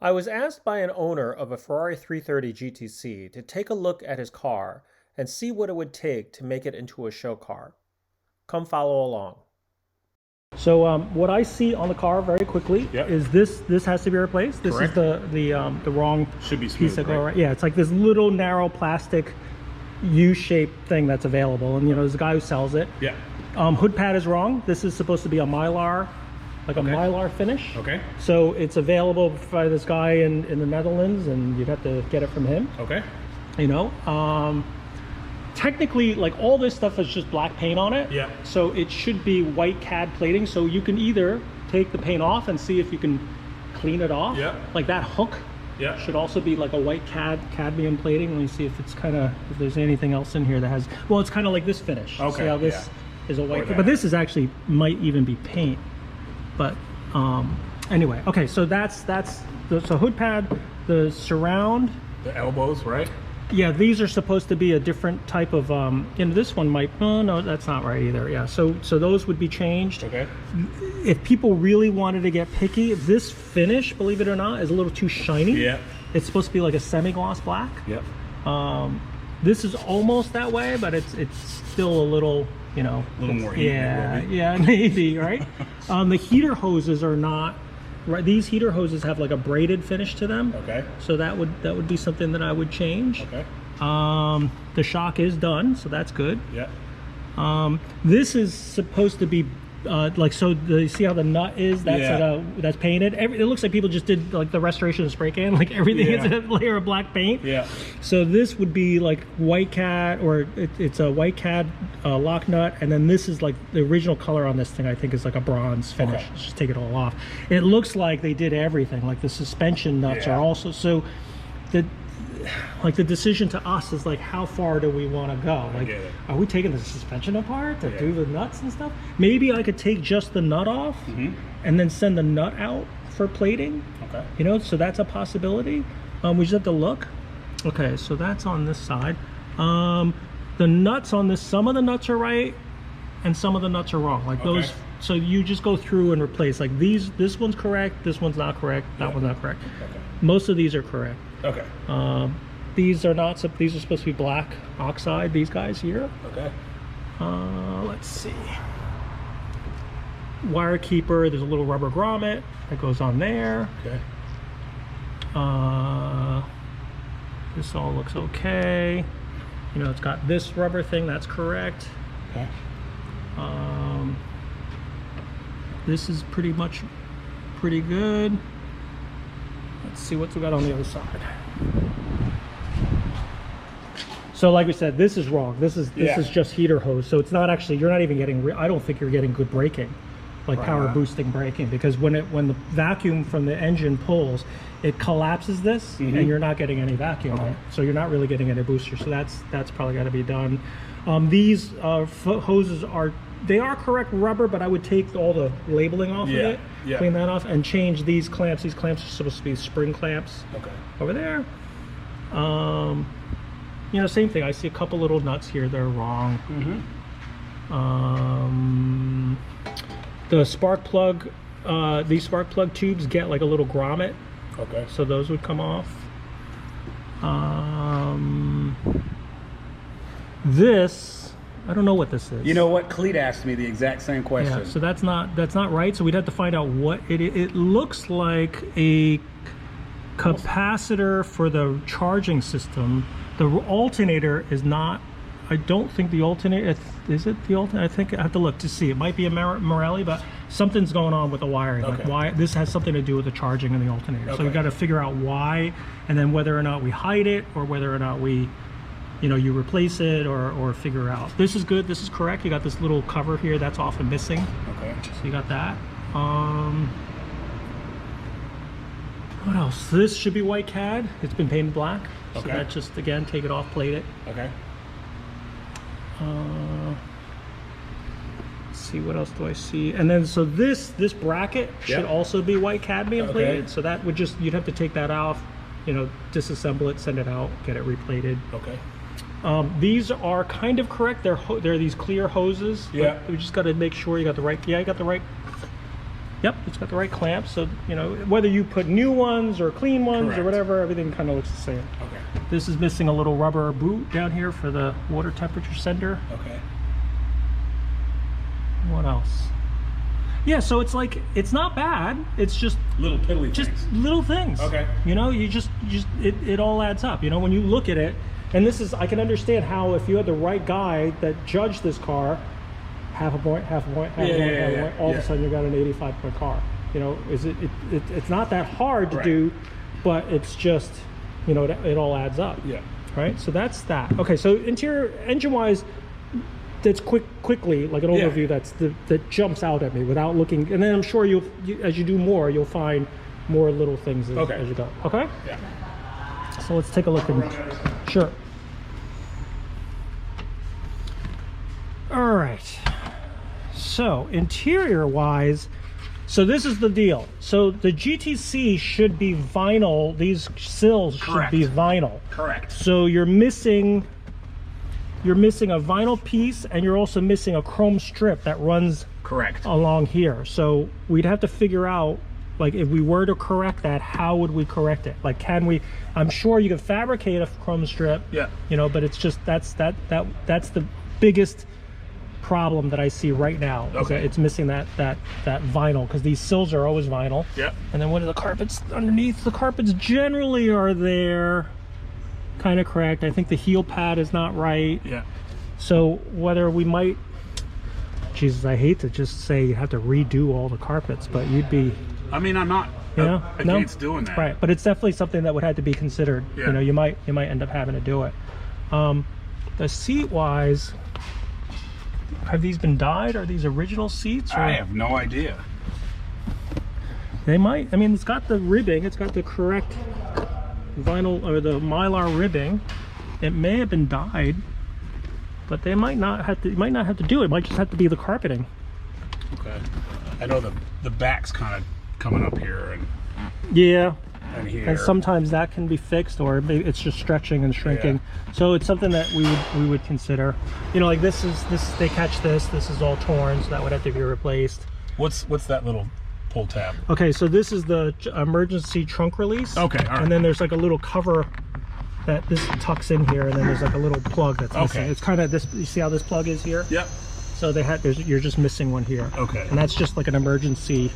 I was asked by an owner of a Ferrari 330 GTC to take a look at his car and see what it would take to make it into a show car. Come follow along. So what I see on the car very quickly is this has to be replaced. This Correct. is the wrong Should be piece smooth, of go right? Yeah, it's like this little narrow plastic U-shaped thing that's available, and there's a guy who sells it. Yeah. Hood pad is wrong. This is supposed to be a Mylar, like a Mylar finish. Okay. So it's available by this guy in the Netherlands, and you'd have to get it from him. Okay. Technically, like, all this stuff is just black paint on it. Yeah. So it should be white CAD plating. So you can either take the paint off and see if you can clean it off. Yeah. Like that hook. Yeah. Should also be like a white cadmium plating. Let me see if it's if there's anything else in here that has. Well, it's kind of like this finish. Okay. See how this is a white. Or But this is actually might even be paint. But anyway, okay. So that's the hood pad, the surround. The elbows, right? Yeah, these are supposed to be a different type of, this one might, oh no, that's not right either. Yeah, so those would be changed. Okay. If people really wanted to get picky, this finish, believe it or not, is a little too shiny. Yeah. It's supposed to be like a semi-gloss black. Yep. This is almost that way, but it's still a little, A little more heat. Yeah, maybe, right? The heater hoses are not, right, these heater hoses have like a braided finish to them. Okay. So that would be something that I would change. Okay. The shock is done, so that's good. Yeah. This is supposed to be you see how the nut is? That's that's painted. It looks like people just did like the restoration of spray can, like everything is a layer of black paint. Yeah. So this would be like white CAD, or it's a white CAD lock nut, and then this is like the original color on this thing. I think is like a bronze finish. Okay. Let's just take it all off. It looks like they did everything. Like the suspension nuts are also so. The decision to us is like, how far do we want to go? Like, are we taking the suspension apart to do the nuts and stuff? Maybe I could take just the nut off and then send the nut out for plating. Okay. So that's a possibility. We just have to look. Okay, so that's on this side. The nuts on this, some of the nuts are right and some of the nuts are wrong. Like those, so you just go through and replace. Like this one's correct, this one's not correct, that one's not correct. Okay. Most of these are correct. Okay. These are not. These are supposed to be black oxide. These guys here. Okay. Let's see. Wire keeper. There's a little rubber grommet that goes on there. Okay. This all looks okay. It's got this rubber thing. That's correct. Okay. This is pretty good. Let's see what we got on the other side. So like we said, this is wrong. This is just heater hose. So it's not actually, you're not even getting, I don't think you're getting good braking, like power boosting braking, because when the vacuum from the engine pulls, it collapses this and you're not getting any vacuum on it. So you're not really getting any booster. So that's probably got to be done. These hoses they are correct rubber, but I would take all the labeling off of it, clean that off, and change these clamps. These clamps are supposed to be spring clamps. Okay. Over there. Same thing. I see a couple little nuts here that are wrong. The spark plug, these spark plug tubes get like a little grommet. Okay. So those would come off. This, I don't know what this is. You know what? Cleet asked me the exact same question. Yeah, so that's not right. So we'd have to find out what it looks like a capacitor for the charging system. The alternator is not. I don't think the alternator is it the alternator. I think I have to look to see. It might be a Morelli, but something's going on with the wiring. Okay. Like why this has something to do with the charging and the alternator. So we got to figure out why, and then whether or not we hide it or whether or not we, you replace it or figure out. This is good. This is correct. You got this little cover here that's often missing. Okay. So you got that. What else? This should be white CAD. It's been painted black. So that just, again, take it off, plate it. Okay. Let's see, what else do I see? And then, so this bracket should also be white cadmium plated. So that would just, you'd have to take that off, disassemble it, send it out, get it replated. Okay. These are kind of correct. They're these clear hoses. Yeah. We just got to make sure you got the right. Yeah, you got the right. Yep, it's got the right clamps. So, you know, whether you put new ones or clean ones Correct. or whatever, everything kind of looks the same. Okay. This is missing a little rubber boot down here for the water temperature sender. Okay. What else? Yeah, so it's like, it's not bad. It's just Little piddly just things. little things. Okay. You know, it all adds up. You know, when you look at it, and this is, I can understand how if you had the right guy that judged this car, half a point, half a point, half a point, half a point, all of a sudden you got an 85-point car. You know, it's not that hard to do, but it's just, you know, it all adds up. Yeah. Right. So that's that. Okay. So interior, engine-wise, that's quickly like an overview that jumps out at me without looking. And then I'm sure you as you do more, you'll find more little things as you go. Okay. Yeah. So let's take a look. Sure. All right. So interior wise, so this is the deal. So the GTC should be vinyl. These sills should be vinyl. Correct. So you're missing a vinyl piece, and you're also missing a chrome strip that runs Correct. along here. So we'd have to figure out, like, if we were to correct that, how would we correct it? Like, can we? I'm sure you could fabricate a chrome strip. Yeah. You know, but it's just that's the biggest problem that I see right now. Okay. It's missing that vinyl, because these sills are always vinyl. Yep. And then what are the carpets underneath? The carpets generally are there, kind of correct. I think the heel pad is not right. Yeah. So whether we might, Jesus, I hate to just say you have to redo all the carpets, but you'd be, I mean, I'm not against doing that. right? But it's definitely something that would have to be considered. Yeah. You know, you might end up having to do it. The seat wise, have these been dyed? Are these original seats? Or? I have no idea. They might. I mean, it's got the ribbing. It's got the correct vinyl or the Mylar ribbing. It may have been dyed, but they might not have to. You might not have to do it. It might just have to be the carpeting. Okay. I know the back's kind of coming up here and Yeah. and here. And sometimes that can be fixed, or maybe it's just stretching and shrinking. So it's something that we would consider. You know, like this they catch this. This is all torn, so that would have to be replaced. What's that little pull tab? Okay, so this is the emergency trunk release. Okay, all right. And then there's like a little cover that this tucks in here, and then there's like a little plug that's missing. Okay. It's kind of this. You see how this plug is here? Yep. So you're just missing one here. Okay. And that's just like an emergency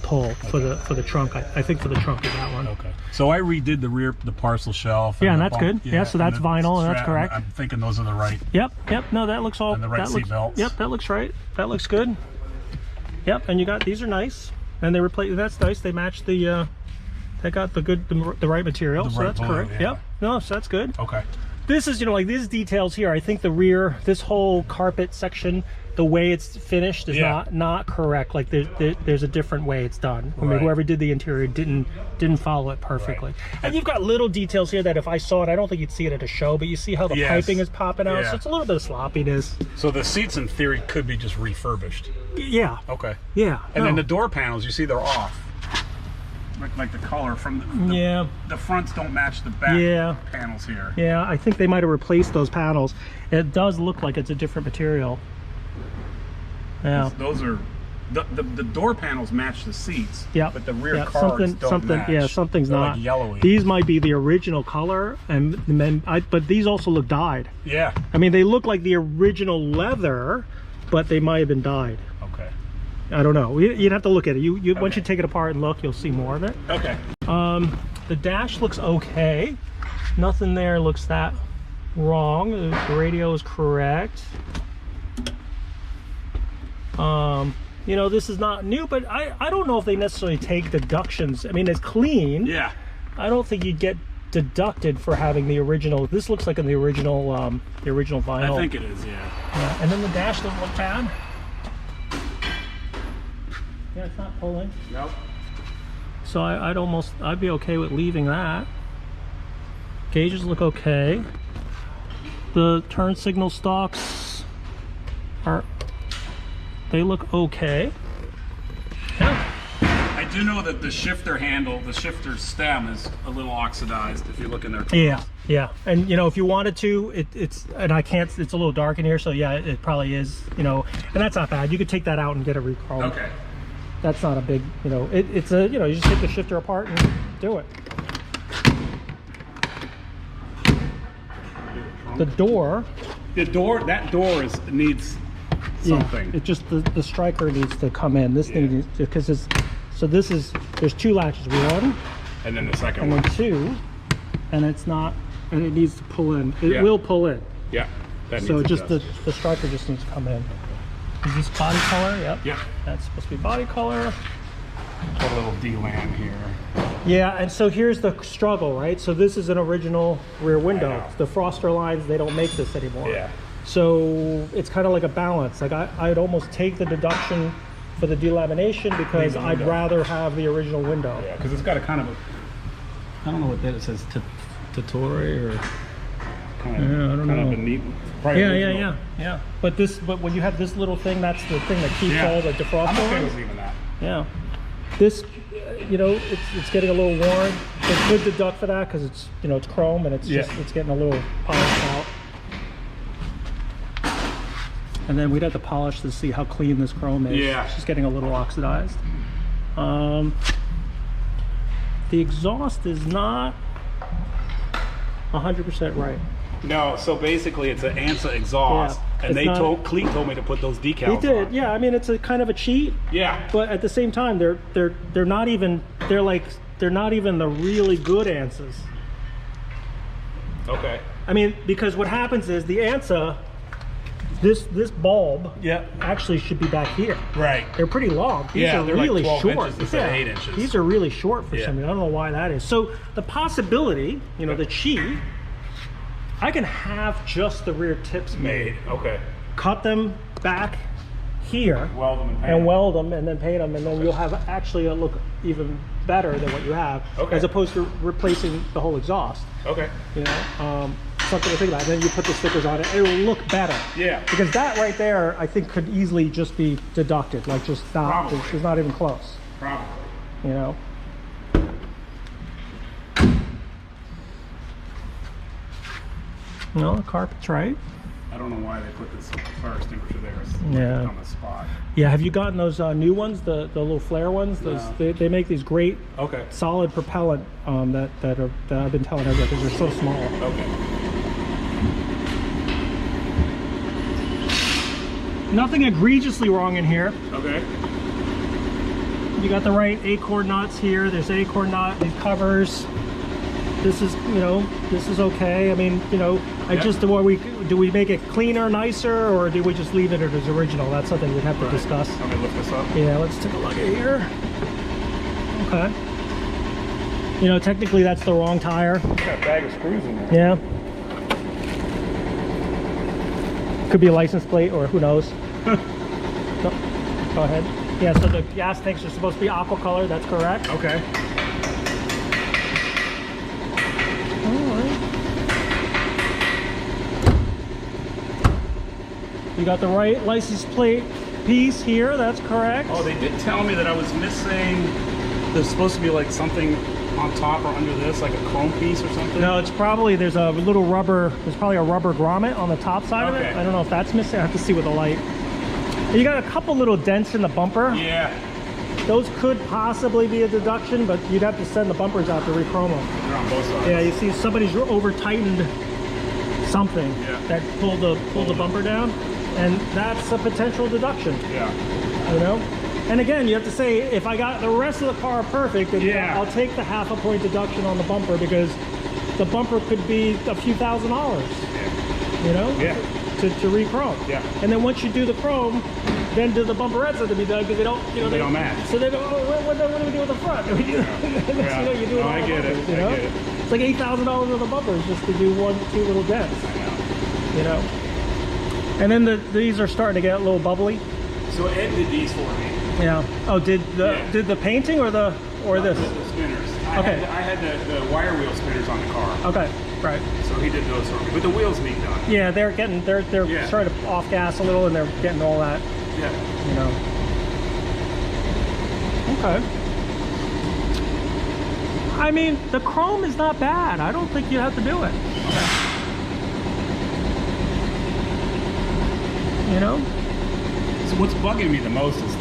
pull for the trunk. I think for the trunk is that one. Okay. So I redid the parcel shelf. Yeah, and the that's bump, good. Yeah, so that's the vinyl, and that's strap, correct. I'm thinking those are the right. Yep. No, that looks all. And the right that seat looks, belts. Yep, that looks right. That looks good. Yep, and you got these are nice, and they replace. That's nice. They match the. They got the right material, so right that's blue, correct. yeah. Yep. No, so that's good. Okay. This is, you know, like these details here. I think the rear, this whole carpet section, the way it's finished is not correct. Like there's a different way it's done. I mean, Right. whoever did the interior didn't follow it perfectly. Right. And you've got little details here that if I saw it, I don't think you'd see it at a show, but you see how the Yes. piping is popping out. Yeah. So it's a little bit of sloppiness. So the seats in theory could be just refurbished. Yeah. Okay. Yeah. And then no. the door panels, you see they're off. Like the color from the fronts don't match the back panels here. Yeah, I think they might have replaced those panels. It does look like it's a different material. Yeah. Those are the door panels match the seats. Yeah. But the rear cards don't match. Yeah, something's They're not. like yellowy. These might be the original color, but these also look dyed. Yeah. I mean, they look like the original leather, but they might have been dyed. Okay. I don't know. You'd have to look at it. Once Okay. you take it apart and look, you'll see more of it. Okay. The dash looks okay. Nothing there looks that wrong. The radio is correct. You know, this is not new, but I don't know if they necessarily take deductions. I mean, it's clean. Yeah. I don't think you'd get deducted for having the original. This looks like the original vinyl. I think it is, yeah. And then the dash doesn't look bad. Yeah, it's not pulling. Nope. So I'd be okay with leaving that. Gauges look okay. The turn signal stalks they look okay. Yeah. I do know that the shifter handle, the shifter stem is a little oxidized if you look in there. Yeah. And you know, if you wanted to, it's a little dark in here, so yeah, it probably is, you know, and that's not bad. You could take that out and get a recall. Okay. that's not a big, you know, it's a, you know, you just take the shifter apart and do it. The door, that door needs something. Yeah, it just, the striker needs to come in. This thing needs to, because it's, so this is, there's 2 latches, 1 and then the second and one, then 2, and it's not, and it needs to pull in. It will pull in. Yeah, that needs so just the striker just needs to come in. Is this body color? Yep. Yeah, that's supposed to be body color. put a little D-lam here. Yeah, and so here's the struggle, right? So this is an original rear window. The Froster lines, they don't make this anymore. Yeah. So it's kind of like a balance. Like I'd almost take the deduction for the delamination because I'd rather have the original window. Yeah, because it's got a kind of a, I don't know what that it says, Totore or kind of, I don't know. Of a neat. Yeah. But when you have this little thing, that's the thing that keeps all the defroster I'm okay lines. with leaving that. Yeah. This, you know, it's getting a little worn. It could deduct for that because it's, you know, it's chrome and it's just, it's getting a little polished out. And then we'd have to polish to see how clean this chrome is. Yeah. It's just getting a little oxidized. The exhaust is not 100% right. No, so basically it's an ANSA exhaust, and Cleet told me to put those decals He did, on. yeah. I mean, it's a kind of a cheat. Yeah. But at the same time, they're not even, they're not even the really good ANSAs. Okay. I mean, because what happens is the ANSA, this bulb actually should be back here. Right. They're pretty long. These are they're really like 12 short. inches instead of 8 inches. These are really short for some reason. I don't know why that is. So the possibility, you know, the Chi, I can have just the rear tips made. Okay. Cut them back here, weld them and weld them, and then paint them, and then you'll have actually a look even better than what you have, as opposed to replacing the whole exhaust. Okay. You know, something to think about. And then you put the stickers on it, it will look better. Yeah. Because that right there, I think, could easily just be deducted, like just not. It's not even close. Probably. You know. No, the carpet's right. I don't know why they put this fire extinguisher there. It's on the spot. Yeah, have you gotten those new ones, the little flare ones? Those, they make these great, solid propellant that I've been telling everybody because they're so small. Okay. Nothing egregiously wrong in here. Okay. You got the right acorn nuts here. There's acorn nut, these covers. This is, you know, this is okay. I mean, you know, do we make it cleaner, nicer, or do we just leave it as original? That's something we'd have to discuss. Let me lift this up. Yeah, let's take a look at here. Okay. You know, technically that's the wrong tire. Got a bag of screws in there. Yeah. Could be a license plate, or who knows. Go ahead. Yeah, so the gas tanks are supposed to be aqua color. That's correct. Okay. You got the right license plate piece here, that's correct. Oh, they did tell me that I was missing, there's supposed to be like something on top or under this, like a chrome piece or something? No, it's probably, there's a little rubber, there's probably a rubber grommet on the top side of it. I don't know if that's missing, I have to see with the light. You got a couple little dents in the bumper. Yeah. Those could possibly be a deduction, but you'd have to send the bumpers out to re-chrome them. They're on both sides. Yeah, you see somebody's over-tightened something that pulled the bumper down. And that's a potential deduction. Yeah. You know? And again, you have to say, if I got the rest of the car perfect, then I'll take the ½ point deduction on the bumper because the bumper could be a few $1,000s. Yeah. You know? Yeah. To re-chrome. Yeah. And then once you do the chrome, then do the bumperettes have to be done because they don't, you know, they don't match. So they don't, what do we do with the front? You know, you do I get it. You know? I get it. It's like $8,000 worth of bumpers just to do 1, 2 little dents. I know. You know? And then these are starting to get a little bubbly. So Ed did these for me. Yeah. Oh, did the painting or this? The spinners. I had the wire wheel spinners on the car. Okay. Right. So he did those for me, but the wheels need done. Yeah, they're starting to off gas a little, and they're getting all that. Yeah. You know. Okay. I mean, the chrome is not bad. I don't think you have to do it. Okay. You know? So what's bugging me the most is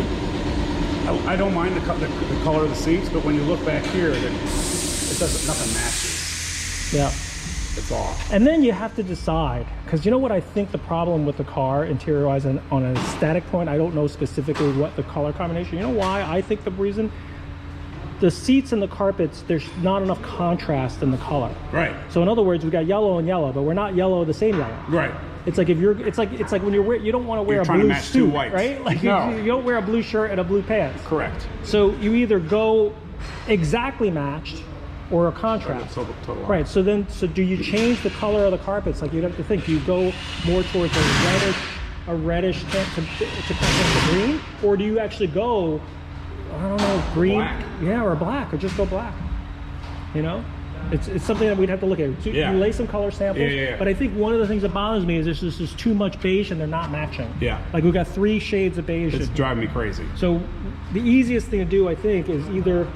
I don't mind the color of the seats, but when you look back here, it doesn't, nothing matches. Yeah. It's off. And then you have to decide, because you know what I think the problem with the car interior-wise and on an aesthetic point, I don't know specifically what the color combination. You know why I think the reason? The seats and the carpets, there's not enough contrast in the color. Right. So in other words, we got yellow and yellow, but we're not yellow the same yellow. Right. It's like if you're, it's like when you don't want to wear a blue suit, right? Like no. you don't wear a blue shirt and a blue pants. Correct. So you either go exactly matched or a contrast. Total right. So do you change the color of the carpets? Like you'd have to think, do you go more towards a reddish tint to complement the green, or do you actually go, I don't know, green? Black. Yeah, or black, or just go black. You know? It's something that we'd have to look at. So yeah. You lay some color samples, yeah. But I think one of the things that bothers me is there's just too much beige and they're not matching. Yeah. Like we've got 3 shades of beige. It's driving me crazy. So the easiest thing to do, I think, is either,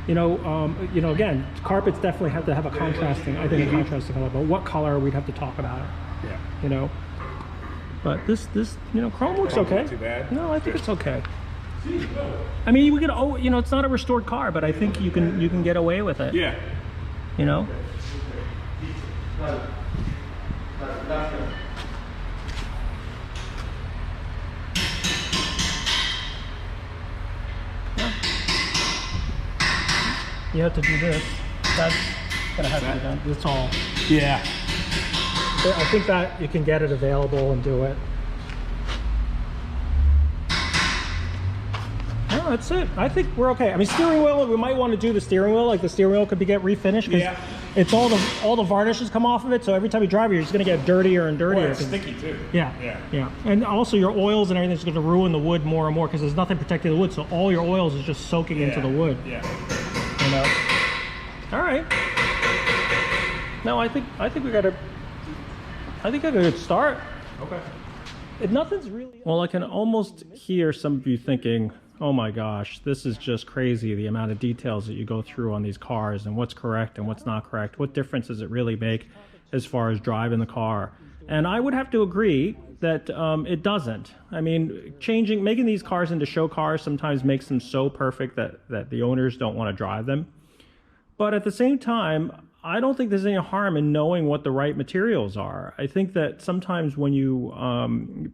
again, carpets definitely have to have a contrasting, I think, a contrasting color. But what color, we'd have to talk about it. Yeah. But this, chrome looks okay. Not too bad. No, I think it's okay. I mean, we could, it's not a restored car, but I think you can get away with it. Yeah. You know? You have to do this. That's gonna have to be done. That's all. Yeah. I think that you can get it available and do it. No, that's it. I think we're okay. I mean, steering wheel, we might want to do the steering wheel. Like the steering wheel could get refinished because it's all the varnishes come off of it. So every time you drive it, you're just going to get dirtier and dirtier. Well, it's sticky too. Yeah. And also your oils and everything's going to ruin the wood more and more because there's nothing protecting the wood. So all your oils is just soaking into the wood. Yeah. All right. No, I think we got a. I think I got a good start. Okay. Nothing's really. Well, I can almost hear some of you thinking, oh my gosh, this is just crazy, the amount of details that you go through on these cars and what's correct and what's not correct. What difference does it really make as far as driving the car? And I would have to agree that it doesn't. I mean, making these cars into show cars sometimes makes them so perfect that the owners don't want to drive them. But at the same time, I don't think there's any harm in knowing what the right materials are. I think that sometimes when you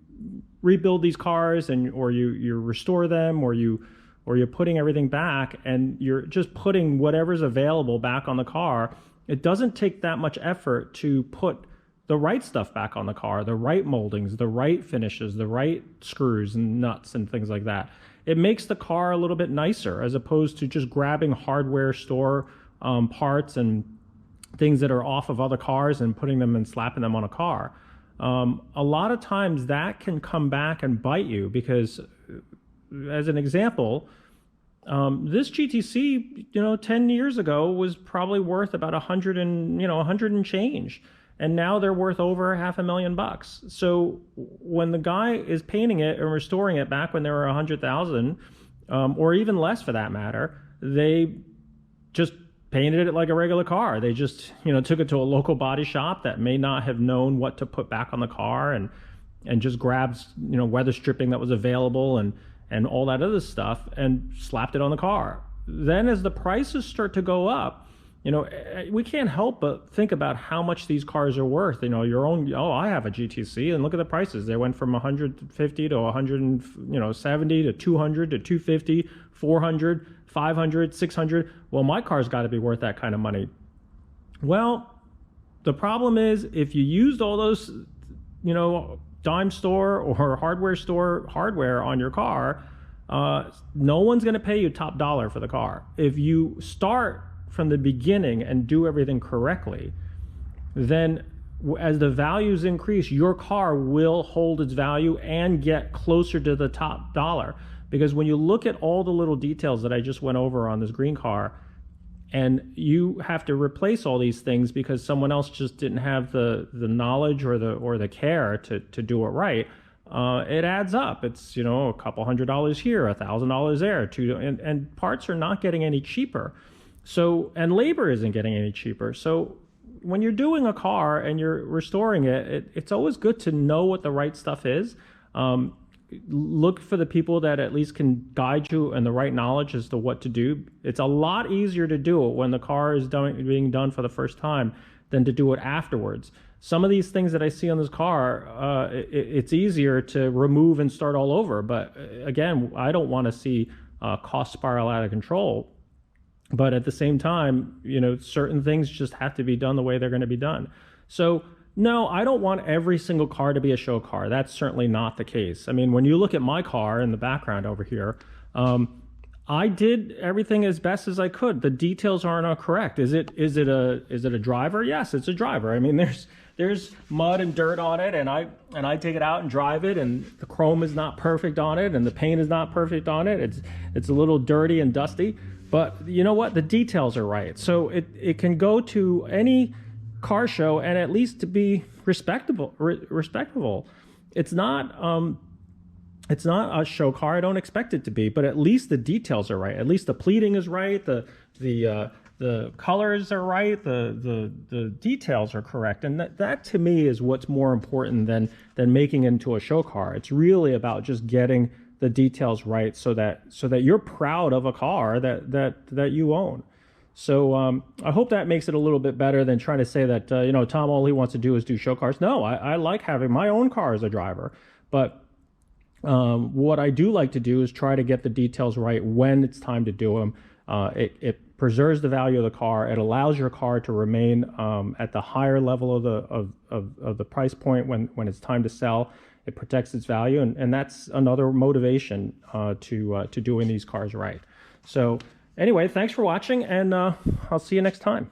rebuild these cars or you restore them or you're putting everything back and you're just putting whatever's available back on the car, it doesn't take that much effort to put the right stuff back on the car, the right moldings, the right finishes, the right screws and nuts and things like that. It makes the car a little bit nicer as opposed to just grabbing hardware store parts and things that are off of other cars and putting them and slapping them on a car. A lot of times that can come back and bite you because, as an example, this GTC, 10 years ago was probably worth about 100 and change. And now they're worth over $500,000. So when the guy is painting it and restoring it back when they were 100,000, or even less for that matter, they just painted it like a regular car. They just, took it to a local body shop that may not have known what to put back on the car and just grabbed, weather stripping that was available and all that other stuff and slapped it on the car. Then as the prices start to go up, we can't help but think about how much these cars are worth. Your own, I have a GTC and look at the prices. They went from 150 to 170 to 200 to 250, 400, 500, 600. Well, my car's got to be worth that kind of money. Well, the problem is if you used all those, dime store or hardware store hardware on your car, no one's going to pay you top dollar for the car. If you start from the beginning and do everything correctly, then as the values increase, your car will hold its value and get closer to the top dollar. Because when you look at all the little details that I just went over on this green car, and you have to replace all these things because someone else just didn't have the knowledge or the care to do it right, it adds up. It's a couple $100 here, $1,000 there, and parts are not getting any cheaper. So, and labor isn't getting any cheaper. So when you're doing a car and you're restoring it, it's always good to know what the right stuff is. look for the people that at least can guide you and the right knowledge as to what to do. It's a lot easier to do it when the car is being done for the first time than to do it afterwards. Some of these things that I see on this car, it's easier to remove and start all over. But again, I don't want to see cost spiral out of control. But at the same time, you know, certain things just have to be done the way they're going to be done. So no, I don't want every single car to be a show car. That's certainly not the case. I mean, when you look at my car in the background over here, I did everything as best as I could. The details aren't correct. Is it a driver? Yes, it's a driver. I mean, there's mud and dirt on it, and I take it out and drive it, and the chrome is not perfect on it, and the paint is not perfect on it. It's a little dirty and dusty, but you know what? The details are right. So it can go to any car show and at least to be respectable. It's not a show car. I don't expect it to be, but at least the details are right. At least the pleating is right. The colors are right. The details are correct. And that to me is what's more important than making it into a show car. It's really about just getting the details right so that you're proud of a car that you own. So I hope that makes it a little bit better than trying to say that, you know, Tom, all he wants to do is do show cars. No, I like having my own car as a driver. But what I do like to do is try to get the details right when it's time to do them. It preserves the value of the car. It allows your car to remain at the higher level of the price point when it's time to sell. It protects its value, and that's another motivation to doing these cars right. So anyway, thanks for watching, and I'll see you next time.